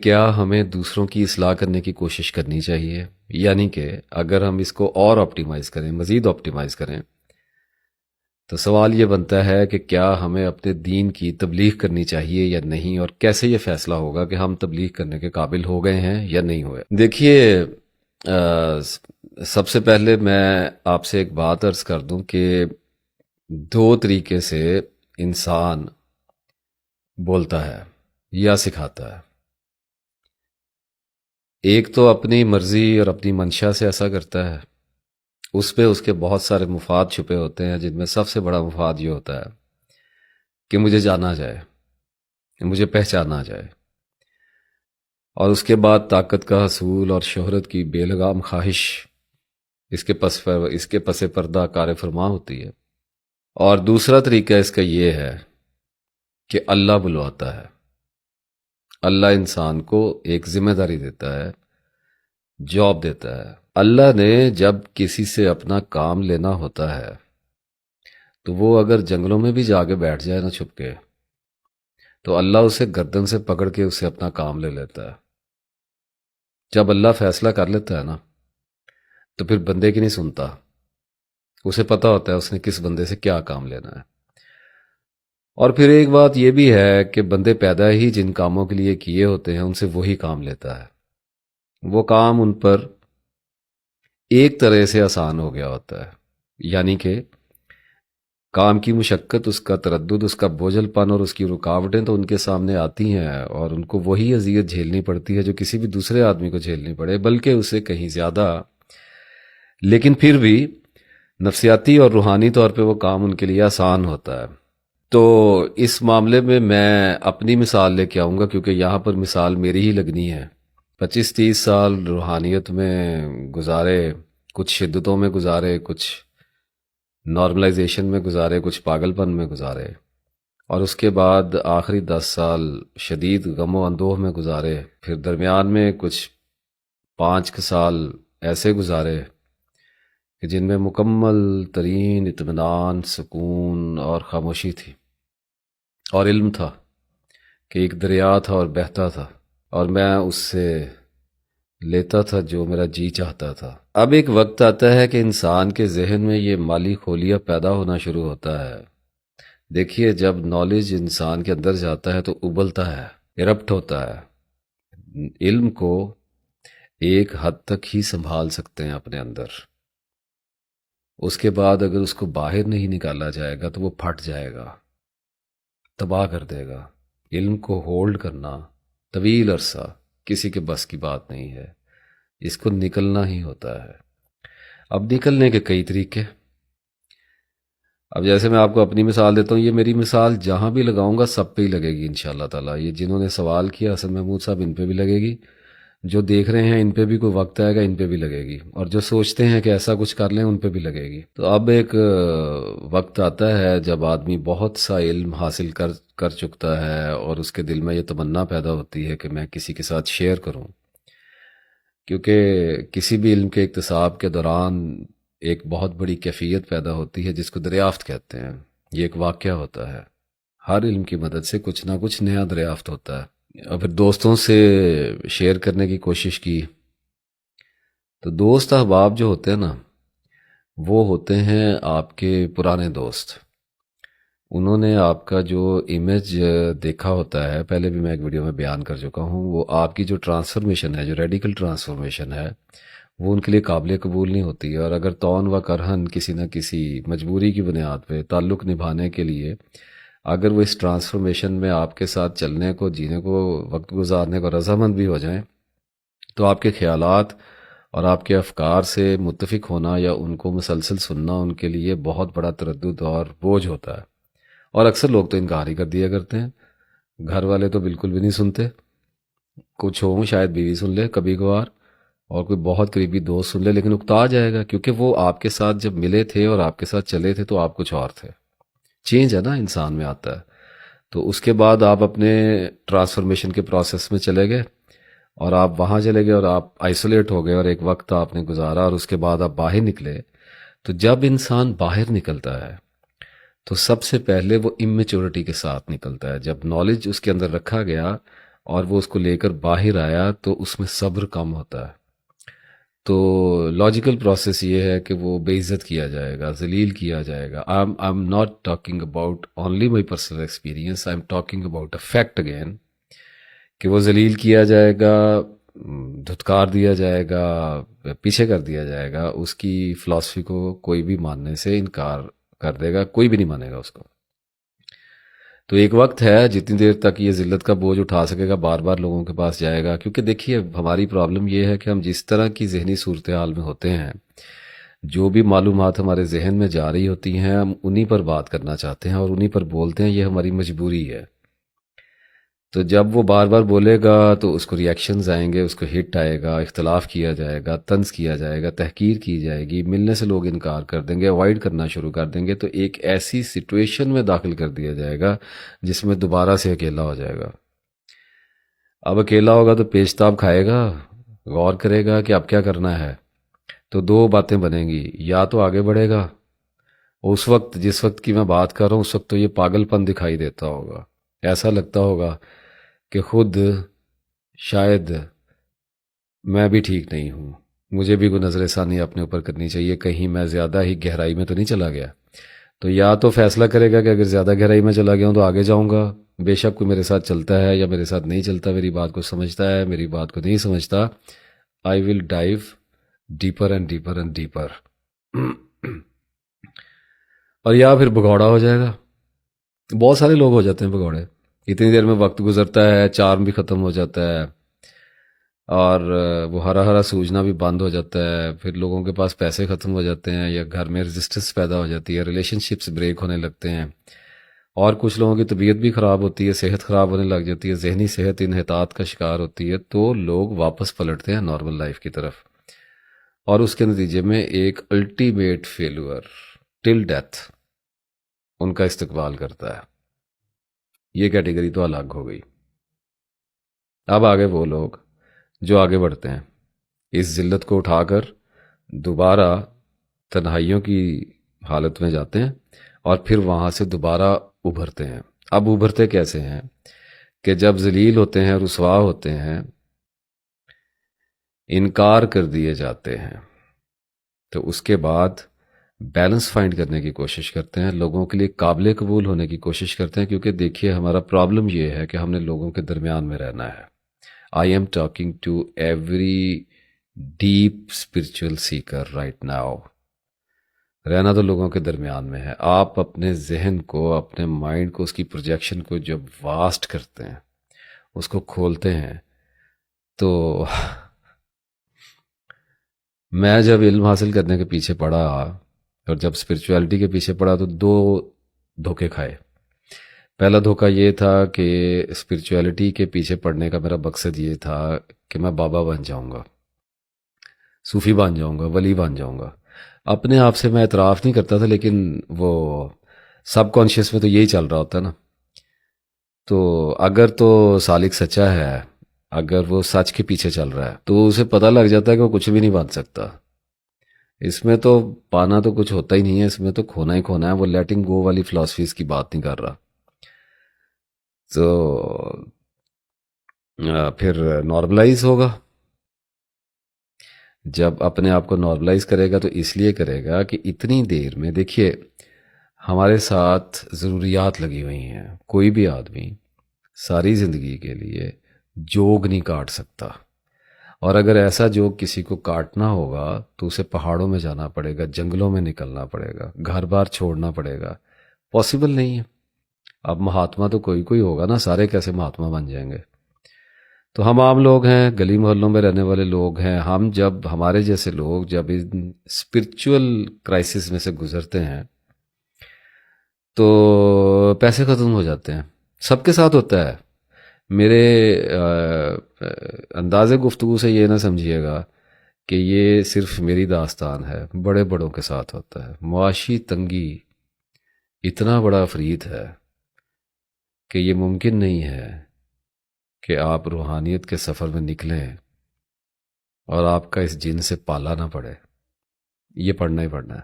کیا ہمیں دوسروں کی اصلاح کرنے کی کوشش کرنی چاہیے؟ یعنی کہ اگر ہم اس کو اور آپٹیمائز کریں، مزید آپٹیمائز کریں، تو سوال یہ بنتا ہے کہ کیا ہمیں اپنے دین کی تبلیغ کرنی چاہیے یا نہیں، اور کیسے یہ فیصلہ ہوگا کہ ہم تبلیغ کرنے کے قابل ہو گئے ہیں یا نہیں ہوئے؟ دیکھیے، سب سے پہلے میں آپ سے ایک بات عرض کر دوں کہ دو طریقے سے انسان بولتا ہے یا سکھاتا ہے۔ ایک تو اپنی مرضی اور اپنی منشا سے ایسا کرتا ہے، اس پہ اس کے بہت سارے مفاد چھپے ہوتے ہیں، جن میں سب سے بڑا مفاد یہ ہوتا ہے کہ مجھے جانا جائے، مجھے پہچانا جائے، اور اس کے بعد طاقت کا حصول اور شہرت کی بے لگام خواہش اس کے پس پردہ کار فرما ہوتی ہے۔ اور دوسرا طریقہ اس کا یہ ہے کہ اللہ بلواتا ہے، اللہ انسان کو ایک ذمہ داری دیتا ہے، جاب دیتا ہے۔ اللہ نے جب کسی سے اپنا کام لینا ہوتا ہے تو وہ اگر جنگلوں میں بھی جا کے بیٹھ جائے نا چھپ کے، تو اللہ اسے گردن سے پکڑ کے اسے اپنا کام لے لیتا ہے۔ جب اللہ فیصلہ کر لیتا ہے نا، تو پھر بندے کی نہیں سنتا، اسے پتہ ہوتا ہے اس نے کس بندے سے کیا کام لینا ہے۔ اور پھر ایک بات یہ بھی ہے کہ بندے پیدا ہی جن کاموں کے لیے کیے ہوتے ہیں ان سے وہی کام لیتا ہے، وہ کام ان پر ایک طرح سے آسان ہو گیا ہوتا ہے، یعنی کہ کام کی مشقت، اس کا تردد، اس کا بوجھل پن اور اس کی رکاوٹیں تو ان کے سامنے آتی ہیں، اور ان کو وہی اذیت جھیلنی پڑتی ہے جو کسی بھی دوسرے آدمی کو جھیلنی پڑے، بلکہ اسے کہیں زیادہ۔ لیکن پھر بھی نفسیاتی اور روحانی طور پہ وہ کام ان کے لیے آسان ہوتا ہے۔ تو اس معاملے میں اپنی مثال لے کے آؤں گا، کیونکہ یہاں پر مثال میری ہی لگنی ہے۔ 25-30 سال روحانیت میں گزارے، کچھ شدتوں میں گزارے، کچھ نارملائزیشن میں گزارے، کچھ پاگل پن میں گزارے، اور اس کے بعد آخری 10 سال شدید غم و اندوہ میں گزارے، پھر درمیان میں کچھ 5 سال ایسے گزارے کہ جن میں مکمل ترین اطمینان، سکون اور خاموشی تھی، اور علم تھا کہ ایک دریا تھا اور بہتا تھا، اور میں اس سے لیتا تھا جو میرا جی چاہتا تھا۔ اب ایک وقت آتا ہے کہ انسان کے ذہن میں یہ مالی خولیہ پیدا ہونا شروع ہوتا ہے۔ دیکھیے، جب نالج انسان کے اندر جاتا ہے تو ابلتا ہے، ایرپٹ ہوتا ہے۔ علم کو ایک حد تک ہی سنبھال سکتے ہیں اپنے اندر، اس کے بعد اگر اس کو باہر نہیں نکالا جائے گا تو وہ پھٹ جائے گا، تباہ کر دے گا۔ علم کو ہولڈ کرنا طویل عرصہ کسی کے بس کی بات نہیں ہے، اس کو نکلنا ہی ہوتا ہے۔ اب نکلنے کے کئی طریقے، اب جیسے میں آپ کو اپنی مثال دیتا ہوں، یہ میری مثال جہاں بھی لگاؤں گا سب پہ ہی لگے گی انشاءاللہ تعالیٰ۔ یہ جنہوں نے سوال کیا حسن محمود صاحب، ان پہ بھی لگے گی، جو دیکھ رہے ہیں ان پہ بھی کوئی وقت آئے گا ان پہ بھی لگے گی، اور جو سوچتے ہیں کہ ایسا کچھ کر لیں ان پہ بھی لگے گی۔ تو اب ایک وقت آتا ہے جب آدمی بہت سا علم حاصل کر چکتا ہے، اور اس کے دل میں یہ تمنا پیدا ہوتی ہے کہ میں کسی کے ساتھ شیئر کروں، کیونکہ کسی بھی علم کے اکتساب کے دوران ایک بہت بڑی کیفیت پیدا ہوتی ہے جس کو دریافت کہتے ہیں۔ یہ ایک واقعہ ہوتا ہے، ہر علم کی مدد سے کچھ نہ کچھ نیا دریافت ہوتا ہے۔ اور پھر دوستوں سے شیئر کرنے کی کوشش کی، تو دوست احباب جو ہوتے ہیں نا، وہ ہوتے ہیں آپ کے پرانے دوست۔ انہوں نے آپ کا جو امیج دیکھا ہوتا ہے، پہلے بھی میں ایک ویڈیو میں بیان کر چکا ہوں، وہ آپ کی جو ٹرانسفارمیشن ہے، جو ریڈیکل ٹرانسفارمیشن ہے، وہ ان کے لیے قابل قبول نہیں ہوتی، اور اگر تون و کرہن کسی نہ کسی مجبوری کی بنیاد پہ تعلق نبھانے کے لیے اگر وہ اس ٹرانسفارمیشن میں آپ کے ساتھ چلنے کو، جینے کو، وقت گزارنے کو رضامند بھی ہو جائیں، تو آپ کے خیالات اور آپ کے افکار سے متفق ہونا یا ان کو مسلسل سننا ان کے لیے بہت بڑا تردد اور بوجھ ہوتا ہے، اور اکثر لوگ تو انکار ہی کر دیا کرتے ہیں۔ گھر والے تو بالکل بھی نہیں سنتے، کچھ ہوں شاید بیوی سن لے کبھی کبھار، اور کوئی بہت قریبی دوست سن لے، لیکن اکتا جائے گا، کیونکہ وہ آپ کے ساتھ جب ملے تھے اور آپ کے ساتھ چلے تھے تو آپ کچھ اور تھے۔ چینج ہے نا انسان میں آتا ہے۔ تو اس کے بعد آپ اپنے ٹرانسفارمیشن کے پروسیس میں چلے گئے، اور آپ وہاں چلے گئے اور آپ آئسولیٹ ہو گئے، اور ایک وقت آپ نے گزارا، اور اس کے بعد آپ باہر نکلے۔ تو جب انسان باہر نکلتا ہے تو سب سے پہلے وہ امیچورٹی کے ساتھ نکلتا ہے۔ جب نالج اس کے اندر رکھا گیا اور وہ اس کو لے کر باہر آیا تو اس میں صبر کم ہوتا ہے. تو لاجیکل پروسیس یہ ہے کہ وہ بے عزت کیا جائے گا، ذلیل کیا جائے گا. I'm not talking about only my personal experience, I am talking about a fact again, کہ وہ ذلیل کیا جائے گا، دھتکار دیا جائے گا، پیچھے کر دیا جائے گا. اس کی فلاسفی کو کوئی بھی ماننے سے انکار کر دے گا، کوئی بھی نہیں مانے گا اس کو. تو ایک وقت ہے جتنی دیر تک یہ ذلت کا بوجھ اٹھا سکے گا بار بار لوگوں کے پاس جائے گا. کیونکہ دیکھیے ہماری پرابلم یہ ہے کہ ہم جس طرح کی ذہنی صورتحال میں ہوتے ہیں، جو بھی معلومات ہمارے ذہن میں جا رہی ہوتی ہیں ہم انہی پر بات کرنا چاہتے ہیں اور انہی پر بولتے ہیں. یہ ہماری مجبوری ہے. تو جب وہ بار بار بولے گا تو اس کو ریاکشنز آئیں گے، اس کو ہٹ آئے گا، اختلاف کیا جائے گا، طنز کیا جائے گا، تحقیر کی جائے گی، ملنے سے لوگ انکار کر دیں گے، اوائڈ کرنا شروع کر دیں گے. تو ایک ایسی سچویشن میں داخل کر دیا جائے گا جس میں دوبارہ سے اکیلا ہو جائے گا. اب اکیلا ہوگا تو پیچتاب کھائے گا، غور کرے گا کہ اب کیا کرنا ہے. تو دو باتیں بنیں گی، یا تو آگے بڑھے گا. اس وقت جس وقت کی میں بات کر رہا ہوں اس وقت تو یہ پاگل پن دکھائی دیتا ہوگا، ایسا لگتا ہوگا کہ خود شاید میں بھی ٹھیک نہیں ہوں، مجھے بھی کوئی نظر ثانی اپنے اوپر کرنی چاہیے، کہیں میں زیادہ ہی گہرائی میں تو نہیں چلا گیا. تو یا تو فیصلہ کرے گا کہ اگر زیادہ گہرائی میں چلا گیا ہوں تو آگے جاؤں گا، بے شک کوئی میرے ساتھ چلتا ہے یا میرے ساتھ نہیں چلتا، میری بات کو سمجھتا ہے میری بات کو نہیں سمجھتا، I will dive deeper and deeper and deeper. اور یا پھر بھگوڑا ہو جائے گا. بہت سارے لوگ ہو جاتے ہیں بھگوڑے، اتنی دیر میں وقت گزرتا ہے، چارم بھی ختم ہو جاتا ہے اور وہ ہرا ہرا سوجنا بھی بند ہو جاتا ہے. پھر لوگوں کے پاس پیسے ختم ہو جاتے ہیں یا گھر میں ریزسٹنس پیدا ہو جاتی ہے، ریلیشن شپس بریک ہونے لگتے ہیں، اور کچھ لوگوں کی طبیعت بھی خراب ہوتی ہے، صحت خراب ہونے لگ جاتی ہے، ذہنی صحت انحطاط کا شکار ہوتی ہے. تو لوگ واپس پلٹتے ہیں نارمل لائف کی طرف، اور اس کے نتیجے میں ایک ultimate failure till death in کا استقبال کرتا ہے. یہ کیٹیگری تو الگ ہو گئی. اب آگے وہ لوگ جو آگے بڑھتے ہیں، اس ذلت کو اٹھا کر دوبارہ تنہائیوں کی حالت میں جاتے ہیں اور پھر وہاں سے دوبارہ ابھرتے ہیں. اب ابھرتے کیسے ہیں کہ جب ذلیل ہوتے ہیں، رسوا ہوتے ہیں، انکار کر دیے جاتے ہیں، تو اس کے بعد بیلنس فائنڈ کرنے کی کوشش کرتے ہیں، لوگوں کے لیے قابل قبول ہونے کی کوشش کرتے ہیں. کیونکہ دیکھیے ہمارا پرابلم یہ ہے کہ ہم نے لوگوں کے درمیان میں رہنا ہے. I M talking to every deep spiritual seeker right now. رہنا تو لوگوں کے درمیان میں ہے. آپ اپنے ذہن کو، اپنے مائنڈ کو، اس کی پروجیکشن کو جب واسٹ کرتے ہیں، اس کو کھولتے ہیں، تو میں جب علم حاصل کرنے کے پیچھے پڑا اور جب اسپرچویلٹی کے پیچھے پڑا تو دو دھوکے کھائے. پہلا دھوکہ یہ تھا کہ اسپرچویلٹی کے پیچھے پڑنے کا میرا مقصد یہ تھا کہ میں بابا بن جاؤں گا، صوفی بن جاؤں گا، ولی بن جاؤں گا. اپنے آپ سے میں اعتراف نہیں کرتا تھا، لیکن وہ سب کانشیس میں تو یہی چل رہا ہوتا ہے نا. تو اگر تو سالک سچا ہے، اگر وہ سچ کے پیچھے چل رہا ہے تو اسے پتہ لگ جاتا ہے کہ وہ کچھ بھی نہیں بن سکتا. اس میں تو پانا تو کچھ ہوتا ہی نہیں ہے، اس میں تو کھونا ہی کھونا ہے. وہ لیٹنگ گو والی فلاسفیز کی بات نہیں کر رہا. تو پھر نارملائز ہوگا. جب اپنے آپ کو نارملائز کرے گا تو اس لیے کرے گا کہ اتنی دیر میں دیکھیے ہمارے ساتھ ضروریات لگی ہوئی ہیں. کوئی بھی آدمی ساری زندگی کے لیے جوگ نہیں کاٹ سکتا، اور اگر ایسا جوگ کسی کو کاٹنا ہوگا تو اسے پہاڑوں میں جانا پڑے گا، جنگلوں میں نکلنا پڑے گا، گھر بار چھوڑنا پڑے گا. پاسبل نہیں ہے. اب مہاتما تو کوئی کوئی ہوگا نا، سارے کیسے مہاتما بن جائیں گے. تو ہم عام لوگ ہیں، گلی محلوں میں رہنے والے لوگ ہیں. ہم جب ہمارے جیسے لوگ جب ان اسپرچول کرائسس میں سے گزرتے ہیں تو پیسے ختم ہو جاتے ہیں. سب کے ساتھ ہوتا ہے. میرے انداز گفتگو سے یہ نہ سمجھیے گا کہ یہ صرف میری داستان ہے، بڑے بڑوں کے ساتھ ہوتا ہے. معاشی تنگی اتنا بڑا عفریت ہے کہ یہ ممکن نہیں ہے کہ آپ روحانیت کے سفر میں نکلیں اور آپ کا اس جن سے پالا نہ پڑے. یہ پڑھنا ہی پڑھنا ہے.